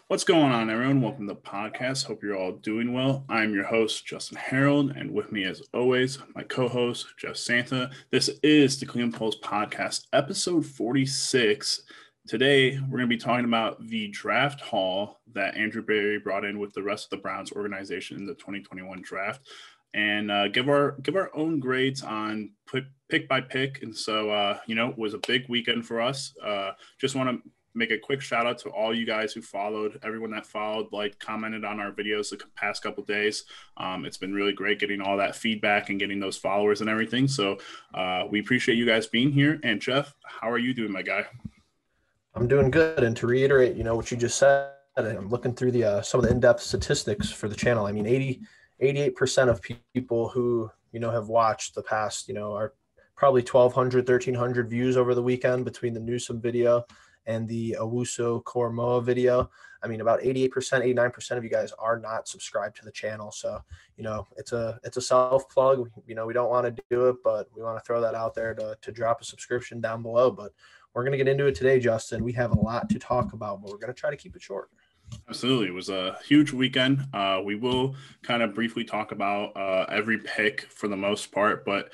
What's going on, everyone? Welcome to the podcast. Hope you're all doing well. I'm your host, Justin Harold, and with me, as always, my co-host, Jeff Santa. This is the Cleveland Pulse Podcast, episode 46. Today, we're going to be talking about the draft haul that Andrew Berry brought in with the rest of the Browns organization in the 2021 draft, and give our own grades on pick by pick. And so, it was a big weekend for us. Just want to make a quick shout out to all you guys who followed, everyone that followed, commented on our videos the past couple days. It's been really great getting all that feedback and getting those followers and everything. So we appreciate you guys being here. And Jeff, how are you doing, my guy? I'm doing good. And to reiterate, what you just said, I'm looking through the some of the in-depth statistics for the channel. I mean, 88% of people who, have watched the past, are probably 1,200, 1,300 views over the weekend between the Newsome video and the Owusu-Koramoah video. I mean, about 88%, 89% of you guys are not subscribed to the channel. So, it's a self-plug. We don't want to do it, but we want to throw that out there to drop a subscription down below. But we're going to get into it today, Justin. We have a lot to talk about, but we're going to try to keep it short. Absolutely. It was a huge weekend. We will kind of briefly talk about every pick for the most part, but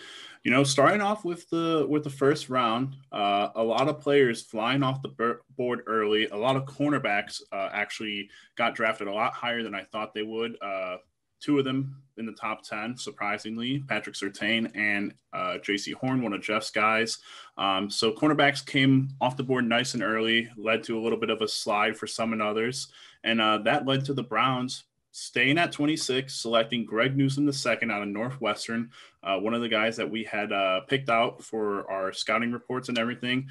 starting off with the first round, a lot of players flying off the board early. A lot of cornerbacks actually got drafted a lot higher than I thought they would. Two of them in the top 10, surprisingly, Patrick Surtain and J.C. Horn, one of Jeff's guys. So cornerbacks came off the board nice and early, led to a little bit of a slide for some and others. And that led to the Browns staying at 26, selecting Greg Newsome II out of Northwestern, one of the guys that we had picked out for our scouting reports and everything.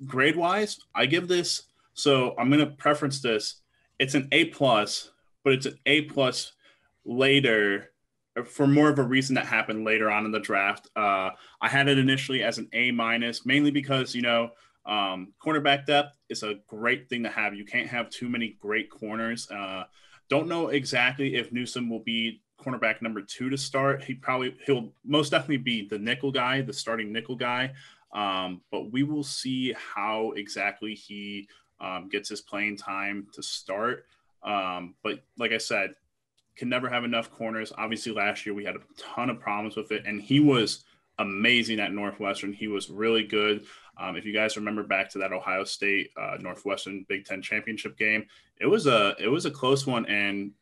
Grade-wise, I give this, so I'm going to preference this. It's an A+, but it's an A+ later for more of a reason that happened later on in the draft. I had it initially as an A-, mainly because, cornerback depth is a great thing to have. You can't have too many great corners. Don't know exactly if Newsome will be cornerback number 2 to start. He'll most definitely be the nickel guy, the starting nickel guy. But we will see how exactly he gets his playing time to start. But like I said, can never have enough corners. Obviously, last year we had a ton of problems with it, and he was amazing at Northwestern. He was really good. If you guys remember back to that Ohio State Northwestern Big Ten championship game, it was a close one, and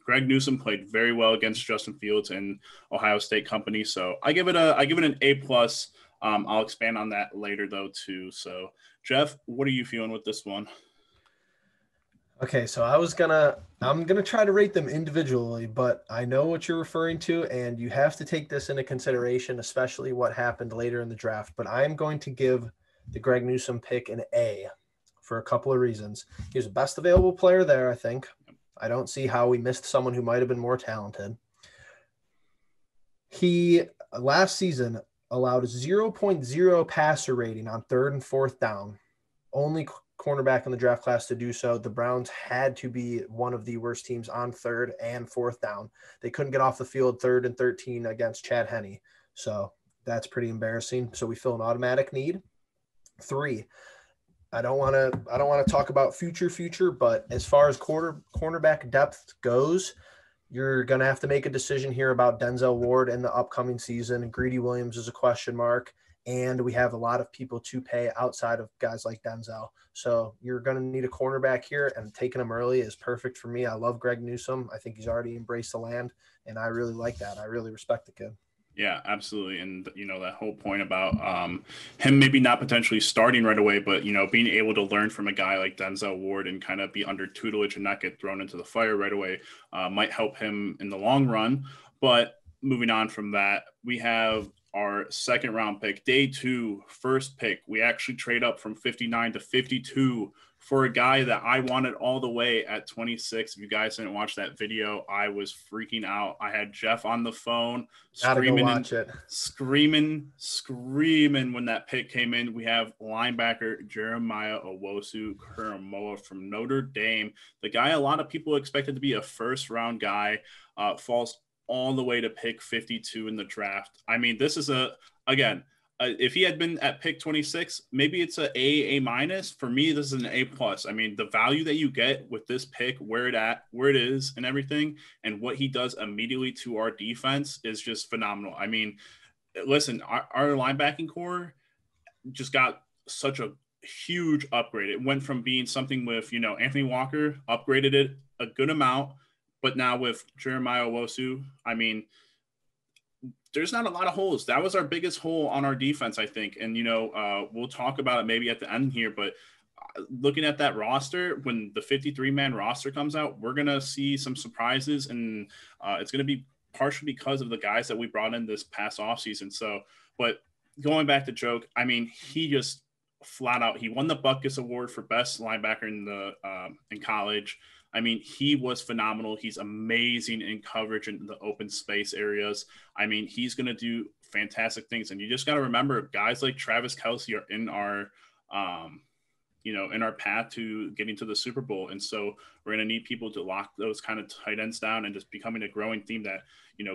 Greg Newsome played very well against Justin Fields and Ohio State company. So I give it an A+. I'll expand on that later though too. So Jeff, what are you feeling with this one? Okay, so I'm gonna try to rate them individually, but I know what you're referring to, and you have to take this into consideration, especially what happened later in the draft. But I'm going to give the Greg Newsome pick an A for a couple of reasons. He was the best available player there, I think. I don't see how we missed someone who might have been more talented. He last season allowed 0.0 passer rating on 3rd and 4th down. Only cornerback in the draft class to do so. The Browns had to be one of the worst teams on 3rd and 4th down. They couldn't get off the field 3rd and 13 against Chad Henne. So that's pretty embarrassing. So we fill an automatic need. 3, I don't want to talk about future, but as far as cornerback depth goes, you're going to have to make a decision here about Denzel Ward in the upcoming season. Greedy Williams is a question mark. And we have a lot of people to pay outside of guys like Denzel. So you're going to need a cornerback here, and taking him early is perfect for me. I love Greg Newsome. I think he's already embraced the land, and I really like that. I really respect the kid. Yeah, absolutely. And, that whole point about him maybe not potentially starting right away, but, being able to learn from a guy like Denzel Ward and kind of be under tutelage and not get thrown into the fire right away might help him in the long run. But moving on from that, we have our second round pick, day 2, first pick. We actually trade up from 59 to 52 for a guy that I wanted all the way at 26. If you guys didn't watch that video, I was freaking out. I had Jeff on the phone screaming when that pick came in. We have linebacker Jeremiah Owusu-Koramoah from Notre Dame. The guy a lot of people expected to be a first round guy, falls all the way to pick 52 in the draft. I mean, this is again, if he had been at pick 26, maybe it's A minus. For me, this is an A plus. I mean, the value that you get with this pick, where it is and everything, and what he does immediately to our defense is just phenomenal. I mean, listen, our linebacking core just got such a huge upgrade. It went from being something with, Anthony Walker, upgraded it a good amount, but now with Jeremiah Owusu, I mean, there's not a lot of holes. That was our biggest hole on our defense, I think. And, we'll talk about it maybe at the end here, but looking at that roster, when the 53-man roster comes out, we're going to see some surprises, and it's going to be partially because of the guys that we brought in this past offseason. So, but going back to Joke, I mean, he just flat out, he won the Butkus Award for best linebacker in college. I mean, he was phenomenal. He's amazing in coverage in the open space areas. I mean, he's going to do fantastic things. And you just got to remember, guys like Travis Kelce are in our, in our path to getting to the Super Bowl. And so we're going to need people to lock those kind of tight ends down, and just becoming a growing theme that,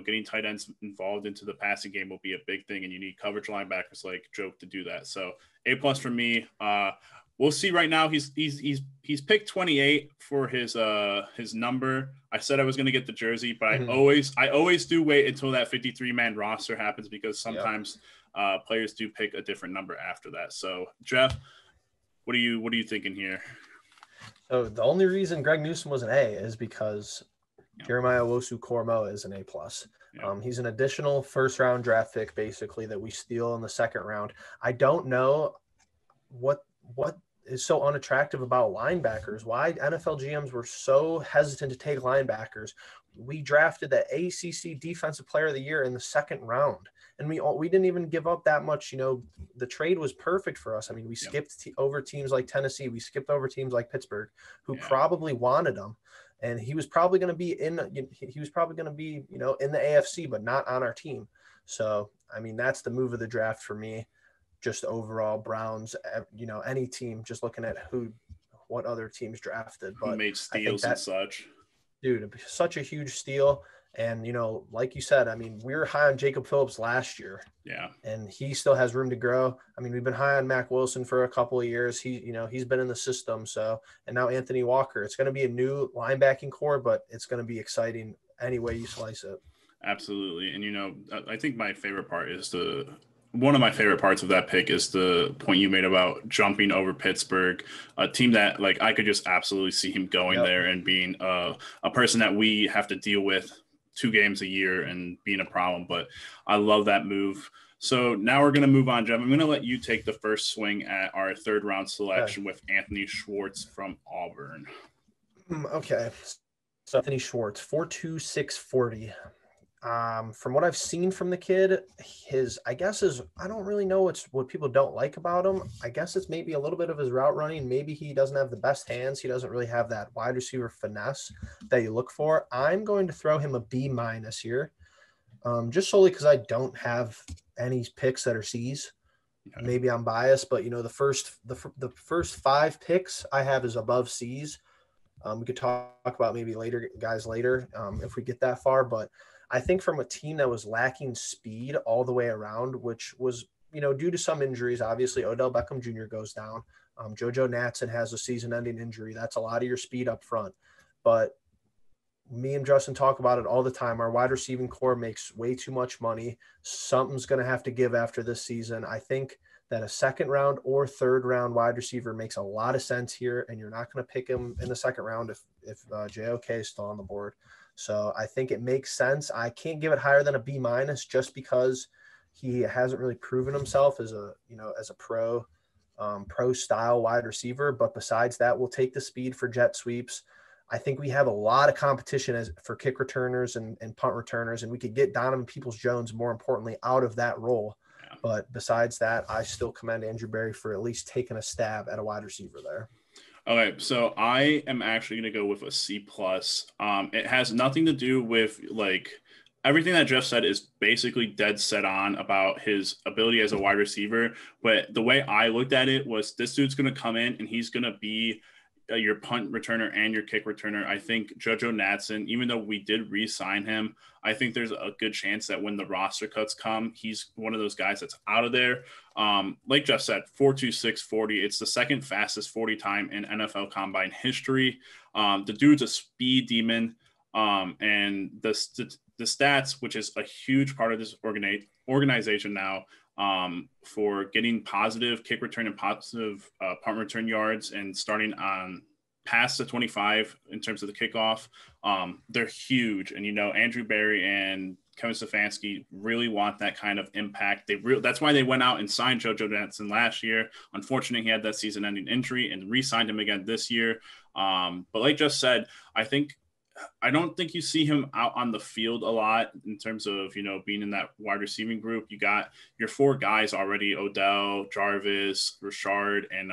getting tight ends involved into the passing game will be a big thing. And you need coverage linebackers like Joke to do that. So A+ for me. We'll see. Right now, he's picked 28 for his number. I said I was going to get the jersey, but I always do wait until that 53-man roster happens, because sometimes players do pick a different number after that. So, Jeff, what are you thinking here? So the only reason Greg Newsome was an A is because Jeremiah Owusu-Koramoah is an A+. He's an additional first-round draft pick, basically, that we steal in the second round. I don't know what is so unattractive about linebackers, why NFL GMs were so hesitant to take linebackers. We drafted the ACC Defensive Player of the Year in the second round, and we didn't even give up that much. The trade was perfect for us. I mean, we skipped over teams like Tennessee, we skipped over teams like Pittsburgh, who probably wanted him, and he was probably going to be in the AFC, but not on our team. So, I mean, that's the move of the draft for me. Just overall Browns, any team, just looking at what other teams drafted, but who made steals and such. Dude, such a huge steal. And, like you said, I mean, we were high on Jacob Phillips last year. Yeah. And he still has room to grow. I mean, we've been high on Mac Wilson for a couple of years. He's been in the system. So, and now Anthony Walker. It's going to be a new linebacking core, but it's going to be exciting any way you slice it. Absolutely. And, I think my favorite part is one of my favorite parts of that pick is the point you made about jumping over Pittsburgh, a team that, like, I could just absolutely see him going there and being a person that we have to deal with 2 games a year and being a problem. But I love that move. So now we're going to move on, Jeff. I'm going to let you take the first swing at our third round selection with Anthony Schwartz from Auburn. Okay. So Anthony Schwartz, 4.2, 640. From what I've seen from the kid, I don't really know what people don't like about him. I guess it's maybe a little bit of his route running. Maybe he doesn't have the best hands. He doesn't really have that wide receiver finesse that you look for. I'm going to throw him a B- here, just solely because I don't have any picks that are C's. Okay. Maybe I'm biased, but the first 5 picks I have is above C's. We could talk about maybe later if we get that far, but I think from a team that was lacking speed all the way around, which was, due to some injuries, obviously Odell Beckham Jr. goes down. JoJo Natson has a season-ending injury. That's a lot of your speed up front. But me and Justin talk about it all the time. Our wide receiving core makes way too much money. Something's going to have to give after this season. I think that a second-round or third-round wide receiver makes a lot of sense here, and you're not going to pick him in the second round if JOK is still on the board. So I think it makes sense. I can't give it higher than a B- just because he hasn't really proven himself as a pro style wide receiver. But besides that, we'll take the speed for jet sweeps. I think we have a lot of competition for kick returners and punt returners, and we could get Donovan Peoples-Jones, more importantly, out of that role. Yeah. But besides that, I still commend Andrew Berry for at least taking a stab at a wide receiver there. Okay, so I am actually going to go with a C+. It has nothing to do with, everything that Jeff said is basically dead set on about his ability as a wide receiver. But the way I looked at it was, this dude's going to come in and he's going to be your punt returner and your kick returner. I think JoJo Natson, even though we did re-sign him, I think there's a good chance that when the roster cuts come, he's one of those guys that's out of there. Like Jeff said, 4.26 40. It's the second fastest 40 time in NFL Combine history. The dude's a speed demon. And the stats, which is a huge part of this organization now, for getting positive kick return and positive punt return yards and starting on past the 25 in terms of the kickoff, they're huge. And, Andrew Berry and Kevin Stefanski really want that kind of impact. That's why they went out and signed JoJo Natson last year. Unfortunately, he had that season-ending injury and re-signed him again this year. But like just said, I don't think you see him out on the field a lot in terms of, being in that wide receiving group. You got your 4 guys already: Odell, Jarvis, Rashard, and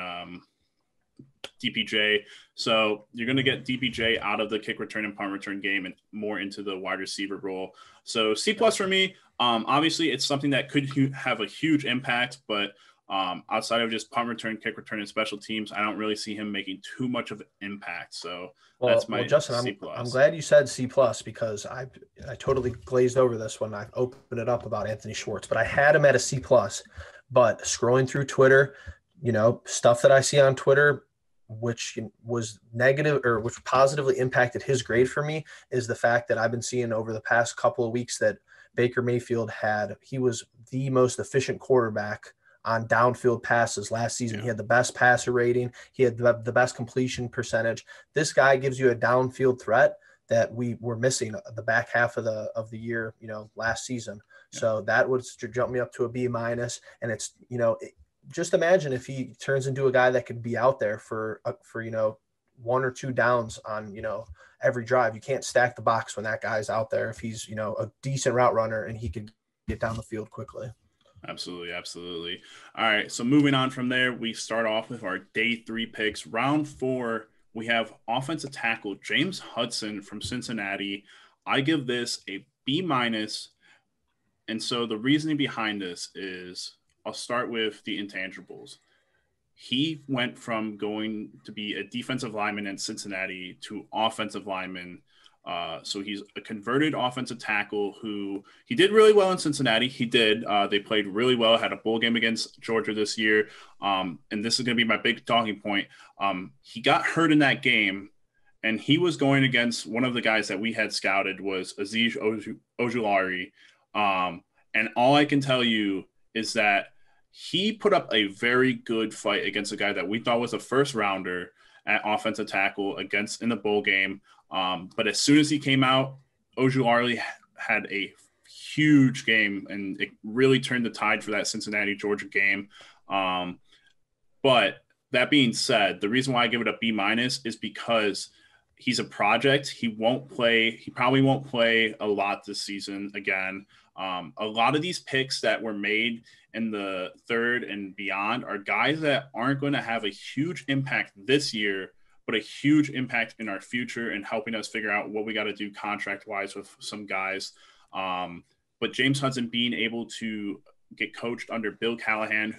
DPJ. So you're going to get DPJ out of the kick return and punt return game and more into the wide receiver role. So C+ for me. Obviously, it's something that could have a huge impact, but outside of just punt return, kick return, and special teams, I don't really see him making too much of an impact. So that's my Justin, C+. I'm glad you said C+, because I totally glazed over this when I opened it up about Anthony Schwartz, but I had him at a C+. But scrolling through Twitter, stuff that I see on Twitter, which was negative or which positively impacted his grade for me, is the fact that I've been seeing over the past couple of weeks that Baker Mayfield he was the most efficient quarterback on downfield passes last season. Yeah. He had the best passer rating. He had the best completion percentage. This guy gives you a downfield threat that we were missing the back half of the year, last season. Yeah. So that would jump me up to a B-. And it's, just imagine if he turns into a guy that could be out there for 1 or 2 downs on, every drive. You can't stack the box when that guy's out there. If he's, a decent route runner and he could get down the field quickly. Absolutely. Absolutely. All right. So moving on from there, we start off with our day 3 picks. Round 4, we have offensive tackle James Hudson from Cincinnati. I give this a B-. And so the reasoning behind this is, I'll start with the intangibles. He went from going to be a defensive lineman in Cincinnati to offensive lineman. So he's a converted offensive tackle who he did really well in Cincinnati. He did. They played really well, had a bowl game against Georgia this year. And this is going to be my big talking point. He got hurt in that game, and he was going against one of the guys that we had scouted was Azeez Ojulari. And all I can tell you is that he put up a very good fight against a guy that we thought was a first rounder at offensive tackle in the bowl game. But as soon as he came out, Ojulari had a huge game, and it really turned the tide for that Cincinnati-Georgia game. But that being said, the reason why I give it a B- is because he's a project. He probably won't play a lot this season again. A lot of these picks that were made in the 3rd and beyond are guys that aren't going to have a huge impact this year, but a huge impact in our future and helping us figure out what we got to do contract-wise with some guys. But James Hudson being able to get coached under Bill Callahan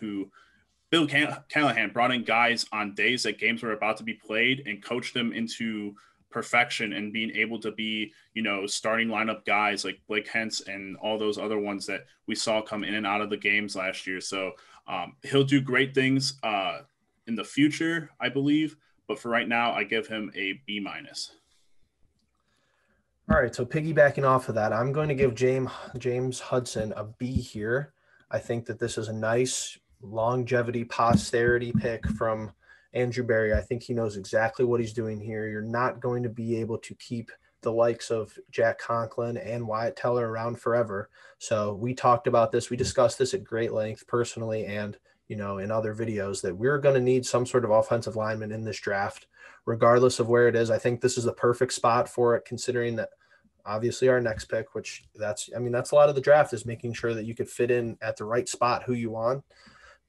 brought in guys on days that games were about to be played and coached them into perfection and being able to be, starting lineup guys like Blake Hentz and all those other ones that we saw come in and out of the games last year. So he'll do great things in the future, I believe. But for right now, I give him a B-. All right, so piggybacking off of that, I'm going to give James Hudson a B here. I think that this is a nice longevity posterity pick from Andrew Berry. I think he knows exactly what he's doing here. You're not going to be able to keep the likes of Jack Conklin and Wyatt Teller around forever. So we talked about this. We discussed this at great length personally and in other videos, that we're going to need some sort of offensive lineman in this draft, regardless of where it is. I think this is the perfect spot for it, considering that obviously our next pick, which that's a lot of the draft, is making sure that you could fit in at the right spot who you want.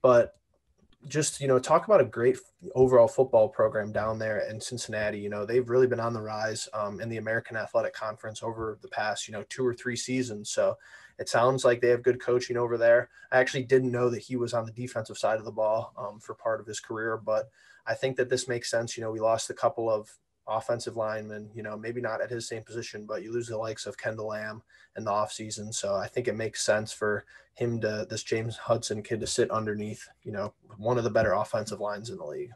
But just, talk about a great overall football program down there in Cincinnati. They've really been on the rise in the American Athletic Conference over the past, 2 or 3 seasons. So it sounds like they have good coaching over there. I actually didn't know that he was on the defensive side of the ball for part of his career, but I think that this makes sense. We lost a couple of offensive linemen, maybe not at his same position, but you lose the likes of Kendall Lamb in the offseason. So I think it makes sense for this James Hudson kid to sit underneath, one of the better offensive lines in the league.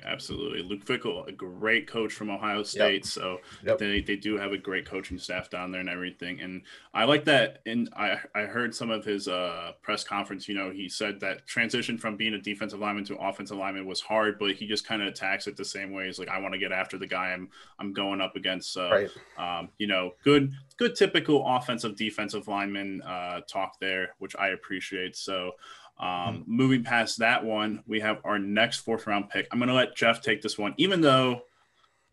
Absolutely. Luke Fickell, a great coach from Ohio State. So they do have a great coaching staff down there and everything. And I like that. And I heard some of his press conference, he said that transition from being a defensive lineman to offensive lineman was hard, but he just kind of attacks it the same way. He's like, I want to get after the guy I'm going up against. Right. Good typical offensive defensive lineman talk there, which I appreciate. So moving past that one, we have our next 4th round pick. I'm going to let Jeff take this one, even though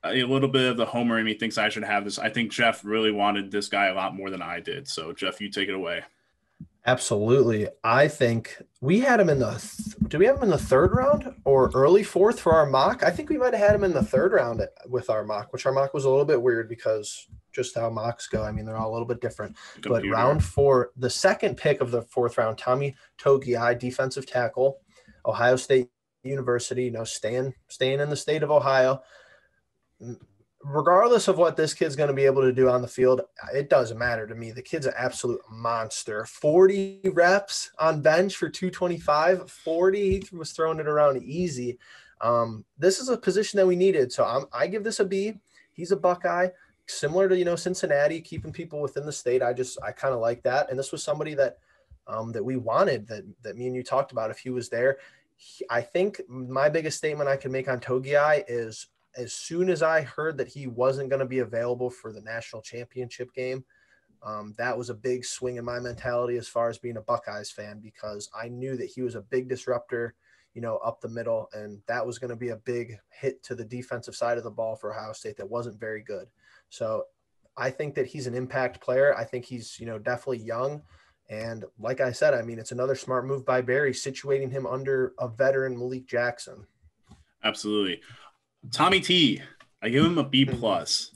a little bit of the homer in me thinks I should have this. I think Jeff really wanted this guy a lot more than I did. So Jeff, you take it away. Absolutely. I think we had him in do we have him in the 3rd round or early 4th for our mock? I think we might've had him in the 3rd round with our mock, which our mock was a little bit weird because just how mocks go. I mean, they're all a little bit different. But round 4, the 2nd pick of the 4th round, Tommy Togiai, defensive tackle, Ohio State University, staying in the state of Ohio. Regardless of what this kid's going to be able to do on the field, it doesn't matter to me. The kid's an absolute monster. 40 reps on bench for 225, 40. He was throwing it around easy. This is a position that we needed. So I give this a B. He's a Buckeye. Similar to, Cincinnati, keeping people within the state. I kind of like that. And this was somebody that we wanted, that me and you talked about if he was there. I think my biggest statement I can make on Togiai is as soon as I heard that he wasn't going to be available for the national championship game, that was a big swing in my mentality as far as being a Buckeyes fan, because I knew that he was a big disruptor, up the middle. And that was going to be a big hit to the defensive side of the ball for Ohio State that wasn't very good. So I think that he's an impact player. I think he's, definitely young. And like I said, I mean, it's another smart move by Barry, situating him under a veteran Malik Jackson. Absolutely. Tommy T, I give him a B+.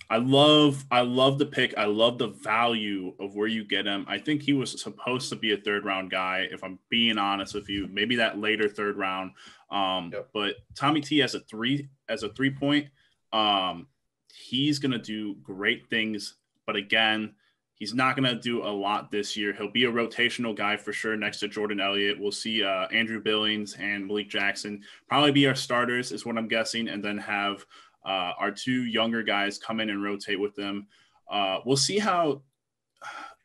I love the pick. I love the value of where you get him. I think he was supposed to be a 3rd round guy, if I'm being honest with you, maybe that later 3rd round. But Tommy T as a 3-point, he's going to do great things, but again, he's not going to do a lot this year. He'll be a rotational guy for sure next to Jordan Elliott. We'll see Andrew Billings and Malik Jackson probably be our starters is what I'm guessing, and then have our 2 younger guys come in and rotate with them. We'll see how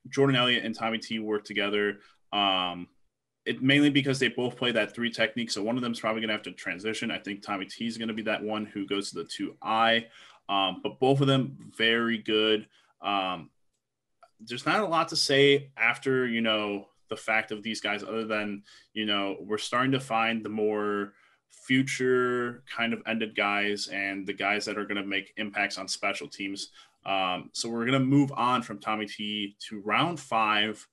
Jordan Elliott and Tommy T work together. It mainly because they both play that 3 technique, so one of them is probably going to have to transition. I think Tommy T is going to be that one who goes to the 2I. But both of them very good. There's not a lot to say after, the fact of these guys other than, we're starting to find the more future kind of ended guys and the guys that are going to make impacts on special teams. So we're going to move on from Tommy T to round 5.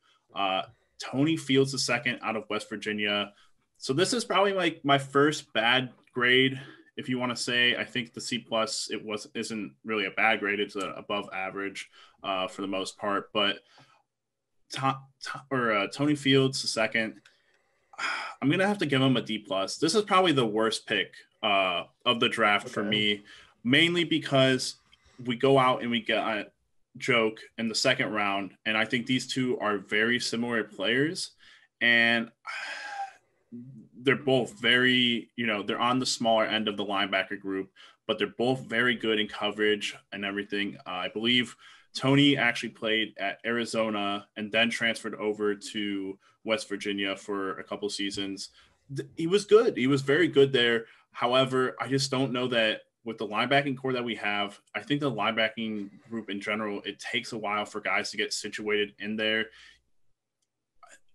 Tony Fields II out of West Virginia. So this is probably like my first bad grade, if you want to say. I think the C+ isn't really a bad grade. It's above average for the most part. But Tony Fields II, I'm gonna have to give him a D+. This is probably the worst pick of the draft for me, mainly because we go out and we get a joke in the 2nd round, and I think these 2 are very similar players, and they're both very, they're on the smaller end of the linebacker group, but they're both very good in coverage and everything. I believe Tony actually played at Arizona and then transferred over to West Virginia for a couple seasons. He was good. He was very good there. However, I just don't know that with the linebacking core that we have, I think the linebacking group in general, it takes a while for guys to get situated in there.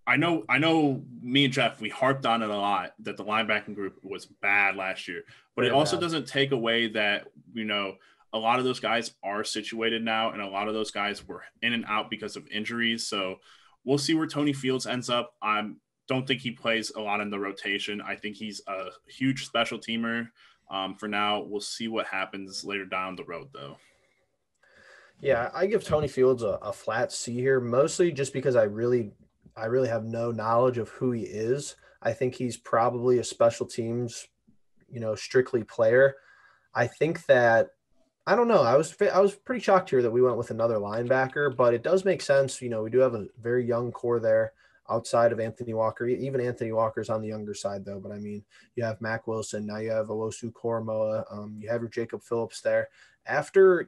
I know me and Jeff, we harped on it a lot that the linebacking group was bad last year, but it also doesn't take away that, a lot of those guys are situated now, and a lot of those guys were in and out because of injuries. So we'll see where Tony Fields ends up. I don't think he plays a lot in the rotation. I think he's a huge special teamer. For now, we'll see what happens later down the road, though. Yeah, I give Tony Fields a flat C here, mostly just because I really have no knowledge of who he is. I think he's probably a special teams, strictly player. I think that, I don't know. I was pretty shocked here that we went with another linebacker, but it does make sense. We do have a very young core there outside of Anthony Walker. Even Anthony Walker's on the younger side, though. But I mean, you have Mac Wilson. Now you have Owusu-Koramoah. You have your Jacob Phillips there. After,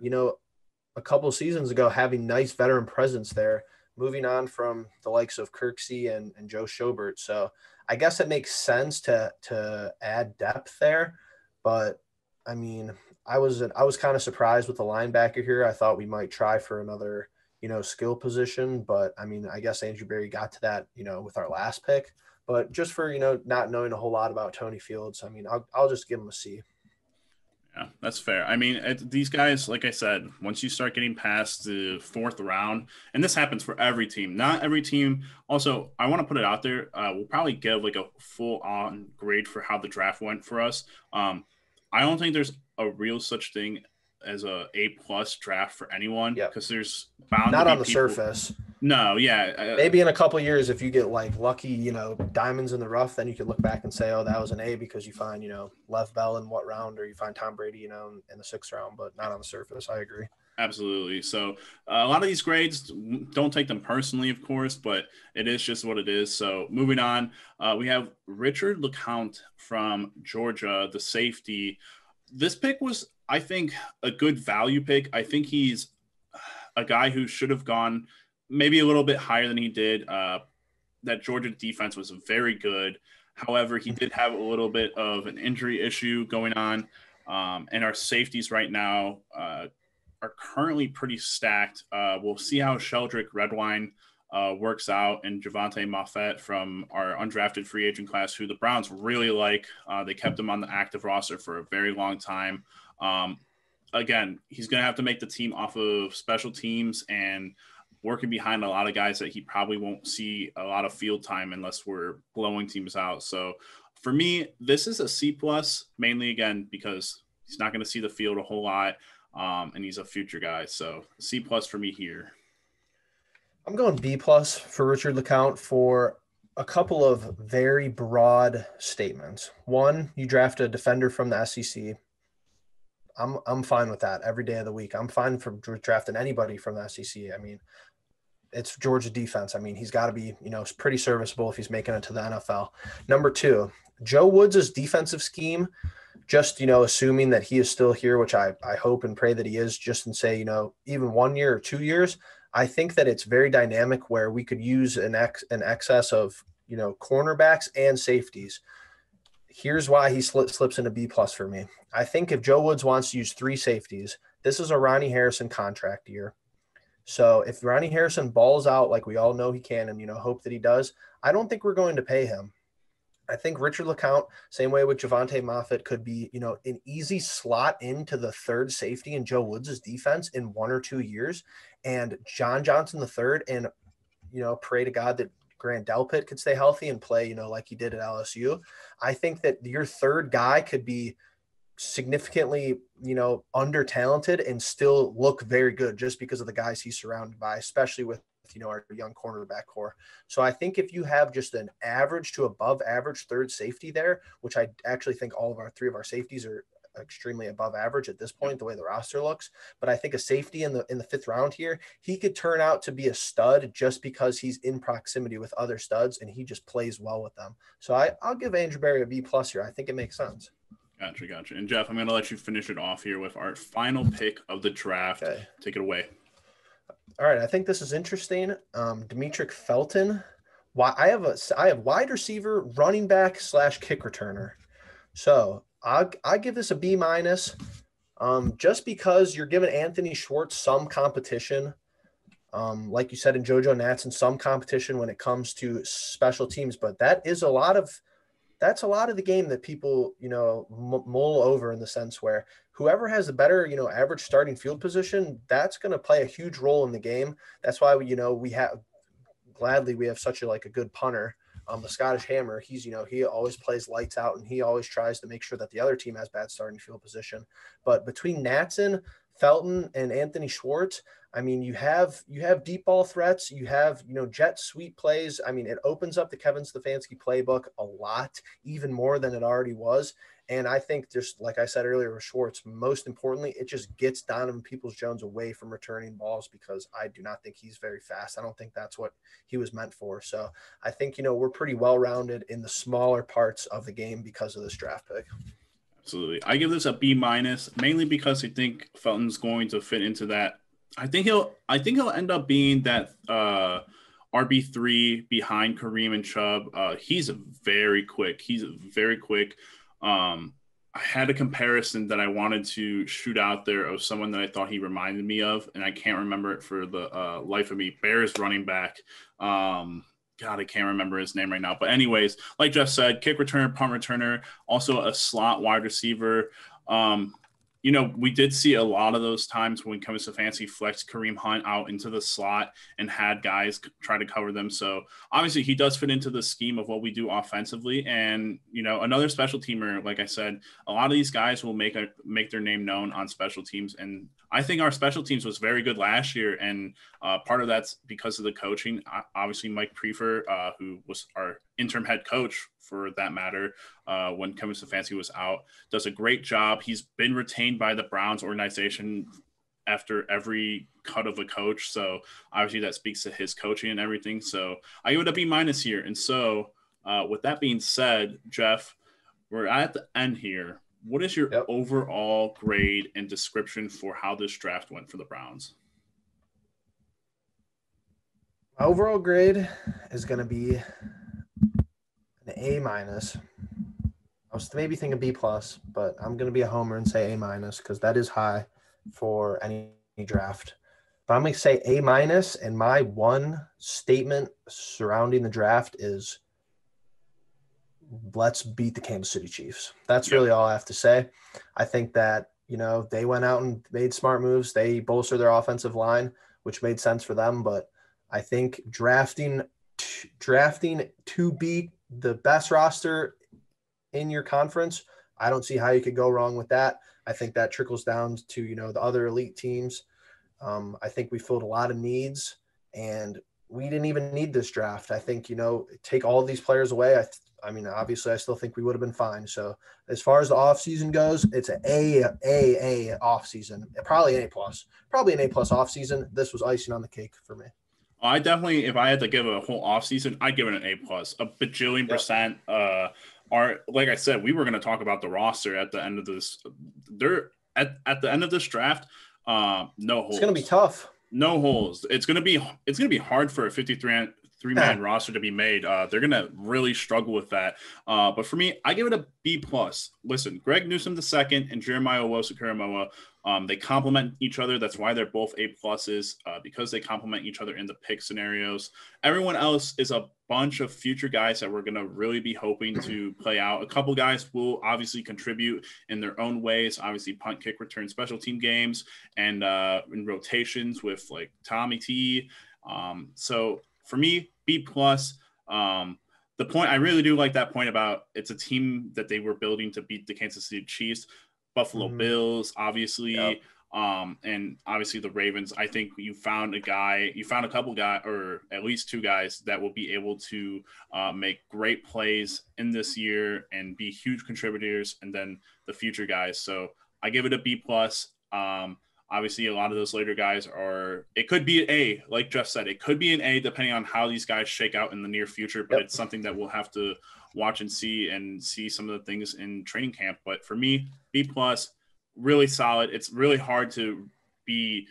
a couple of seasons ago, having nice veteran presence there, moving on from the likes of Kirksey and Joe Schobert. So I guess it makes sense to add depth there. But I mean, I was kind of surprised with the linebacker here. I thought we might try for another, skill position, but I mean, I guess Andrew Berry got to that, with our last pick. But just for, not knowing a whole lot about Tony Fields, I mean, I'll just give him a C. Yeah, that's fair. I mean, these guys, like I said, once you start getting past the fourth round, and this happens for every team, not every team. Also, I want to put it out there. We'll probably give like a full on grade for how the draft went for us. I don't think there's a real such thing as A+ draft for anyone, because there's bound not to be on the people, surface. No, yeah. Maybe in a couple of years, if you get like lucky, diamonds in the rough, then you can look back and say, oh, that was an A because you find, Lev Bell in what round, or you find Tom Brady, in the 6th round, but not on the surface. I agree. Absolutely. So a lot of these grades, don't take them personally, of course, but it is just what it is. So moving on, we have Richard LeCounte from Georgia, the safety. This pick was, I think, a good value pick. I think he's a guy who should have gone maybe a little bit higher than he did. That Georgia defense was very good. However, he did have a little bit of an injury issue going on. And our safeties right now are currently pretty stacked. We'll see how Sheldrick Redwine works out, and Javonte Moffett from our undrafted free agent class, who the Browns really like. They kept him on the active roster for a very long time. Again, he's going to have to make the team off of special teams and working behind a lot of guys that he probably won't see a lot of field time unless we're blowing teams out. So for me, this is a C+, mainly again because he's not going to see the field a whole lot, and he's a future guy. So C+ for me here. I'm going B+ for Richard LeCounte for a couple of very broad statements. One, you draft a defender from the SEC. I'm fine with that every day of the week. I'm fine for drafting anybody from the SEC. I mean, it's Georgia defense. I mean, he's got to be, pretty serviceable if he's making it to the NFL. Number 2, Joe Woods' defensive scheme, just, assuming that he is still here, which I hope and pray that he is, just and say, even 1 year or 2 years, I think that it's very dynamic where we could use an excess of, cornerbacks and safeties. Here's why he slips into B+ for me. I think if Joe Woods wants to use 3 safeties, this is a Ronnie Harrison contract year. So if Ronnie Harrison balls out like we all know he can and, hope that he does, I don't think we're going to pay him. I think Richard LeCounte, same way with Javonte Moffett, could be, an easy slot into the 3rd safety in Joe Woods' defense in 1 or 2 years. And John Johnson III, and, pray to God that Grant Delpit could stay healthy and play, like he did at LSU. I think that your 3rd guy could be significantly, under talented and still look very good just because of the guys he's surrounded by, especially with, our young cornerback core. So I think if you have just an average to above average 3rd safety there, which I actually think all of 3 of our safeties are extremely above average at this point, the way the roster looks. But I think a safety in the 5th round here, he could turn out to be a stud just because he's in proximity with other studs and he just plays well with them. So I'll give Andrew Berry a B+ here. I think it makes sense. Gotcha. And Jeff, I'm going to let you finish it off here with our final pick of the draft. Okay. Take it away. All right. I think this is interesting. Demetric Felton. I have wide receiver, running back / kick returner. So I give this a B-, just because you're giving Anthony Schwartz some competition. Like you said, in JoJo Natson, some competition when it comes to special teams, but that's a lot of the game that people, mull over, in the sense where whoever has the better, average starting field position, that's going to play a huge role in the game. That's why we have such a good punter. The Scottish Hammer, he's, he always plays lights out and he always tries to make sure that the other team has bad starting field position. But between Natson, Felton, and Anthony Schwartz, I mean, you have deep ball threats, you have, jet sweep plays. I mean, it opens up the Kevin Stefanski playbook a lot, even more than it already was. And I think, just like I said earlier with Schwartz, most importantly, it just gets Donovan Peoples-Jones away from returning balls, because I do not think he's very fast. I don't think that's what he was meant for. So I think, we're pretty well-rounded in the smaller parts of the game because of this draft pick. Absolutely. I give this a B minus, mainly because I think Felton's going to fit into that. I think he'll end up being that RB3 behind Kareem and Chubb. He's very quick. I had a comparison that I wanted to shoot out there of someone that I thought he reminded me of, and I can't remember it for the life of me. Bears running back. God, I can't remember his name right now. But anyways, like Jeff said, kick returner, punt returner, also a slot wide receiver. We did see a lot of those times when it comes to fancy flex Kareem Hunt out into the slot and had guys try to cover them. So obviously he does fit into the scheme of what we do offensively. And, another special teamer, like I said, a lot of these guys will make their name known on special teams. And I think our special teams was very good last year. And part of that's because of the coaching. Obviously, Mike Prefer, who was our interim head coach for that matter, when Kevin Stefanski was out, does a great job. He's been retained by the Browns organization after every cut of a coach. So obviously that speaks to his coaching and everything. So I give it a B minus here. And so with that being said, Jeff, we're at the end here. What is your overall grade and description for how this draft went for the Browns? My overall grade is going to be an A minus. I was maybe thinking B plus, but I'm going to be a homer and say A minus, because that is high for any draft. But I'm going to say A minus, and my one statement surrounding the draft is, let's beat the Kansas City Chiefs. That's really all I have to say. I think that, they went out and made smart moves. They bolstered their offensive line, which made sense for them. But I think drafting to beat the best roster in your conference, I don't see how you could go wrong with that. I think that trickles down to, the other elite teams. I think we filled a lot of needs, and we didn't even need this draft. I think, take all of these players away. I mean, obviously I still think we would have been fine. So as far as the offseason goes, it's an A offseason, probably an A plus offseason. This was icing on the cake for me. I definitely, if I had to give a whole offseason, I'd give it an A plus, a bajillion percent. Like I said, we were going to talk about the roster at the end of this. At the end of this draft, no holes. It's going to be tough. No holes. It's going to be hard for a 53-man roster to be made. They're going to really struggle with that. But for me, I give it a B plus. Listen, Greg Newsome II and Jeremiah Owusu-Koramoah, they complement each other. That's why they're both A pluses, because they complement each other in the pick scenarios. Everyone else is a bunch of future guys that we're going to really be hoping to play out. A couple guys will obviously contribute in their own ways, obviously punt, kick, return, special team games, and in rotations with like Tommy T. So for me, B plus. The point, I really do like that point about it's a team that they were building to beat the Kansas City Chiefs, Buffalo Bills, obviously, and obviously the Ravens. I think you found a couple guys, or at least two guys that will be able to make great plays in this year and be huge contributors, and then the future guys. So I give it a B plus. Obviously, a lot of those later guys it could be an A, like Jeff said. It could be an A depending on how these guys shake out in the near future, but it's something that we'll have to watch and see some of the things in training camp. But for me, B plus, really solid. It's really hard to be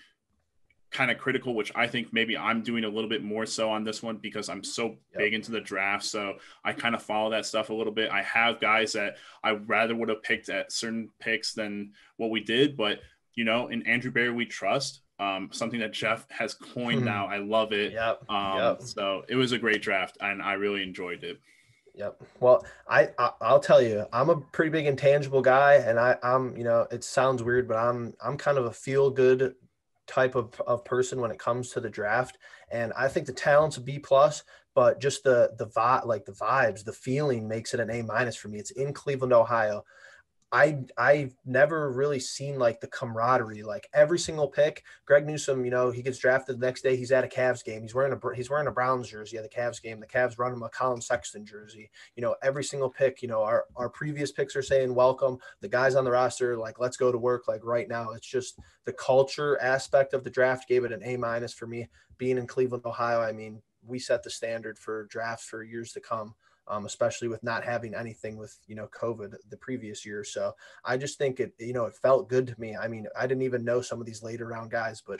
kind of critical, which I think maybe I'm doing a little bit more so on this one because I'm so big into the draft. So I kind of follow that stuff a little bit. I have guys that I rather would have picked at certain picks than what we did, but in Andrew Berry, we trust, something that Jeff has coined now. I love it. So it was a great draft, and I really enjoyed it. Yep. Well, I'll tell you, I'm a pretty big intangible guy, and I'm it sounds weird, but I'm kind of a feel good type of person when it comes to the draft. And I think the talent's a B plus, but just the vibe, like the vibes, the feeling makes it an A minus for me. It's in Cleveland, Ohio. I've never really seen like the camaraderie. Like every single pick, Greg Newsome, he gets drafted the next day. He's at a Cavs game. He's wearing a Browns jersey at the Cavs game. The Cavs run him a Colin Sexton jersey. Every single pick. Our previous picks are saying welcome. The guys on the roster, like, let's go to work. Like right now, it's just the culture aspect of the draft gave it an A- for me. Being in Cleveland, Ohio, I mean, we set the standard for drafts for years to come. Especially with not having anything with, COVID the previous year. So I just think it felt good to me. I mean, I didn't even know some of these later round guys, but,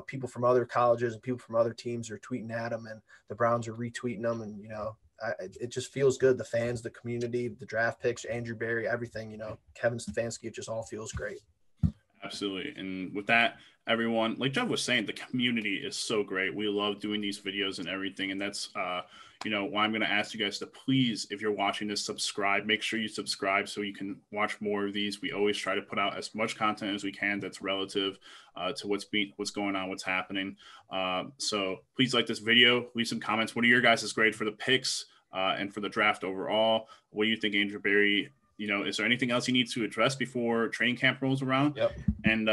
people from other colleges and people from other teams are tweeting at them and the Browns are retweeting them. And, it just feels good. The fans, the community, the draft picks, Andrew Berry, everything, Kevin Stefanski, it just all feels great. Absolutely. And with that, everyone, like Jeff was saying, the community is so great. We love doing these videos and everything. And that's, why I'm going to ask you guys to please, if you're watching this, subscribe. Make sure you subscribe so you can watch more of these. We always try to put out as much content as we can that's relative to what's going on, what's happening. So please like this video. Leave some comments. What are your guys' grade for the picks and for the draft overall? What do you think, Andrew Berry? Is there anything else you need to address before training camp rolls around? Yep. And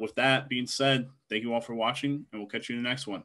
with that being said, thank you all for watching, and we'll catch you in the next one.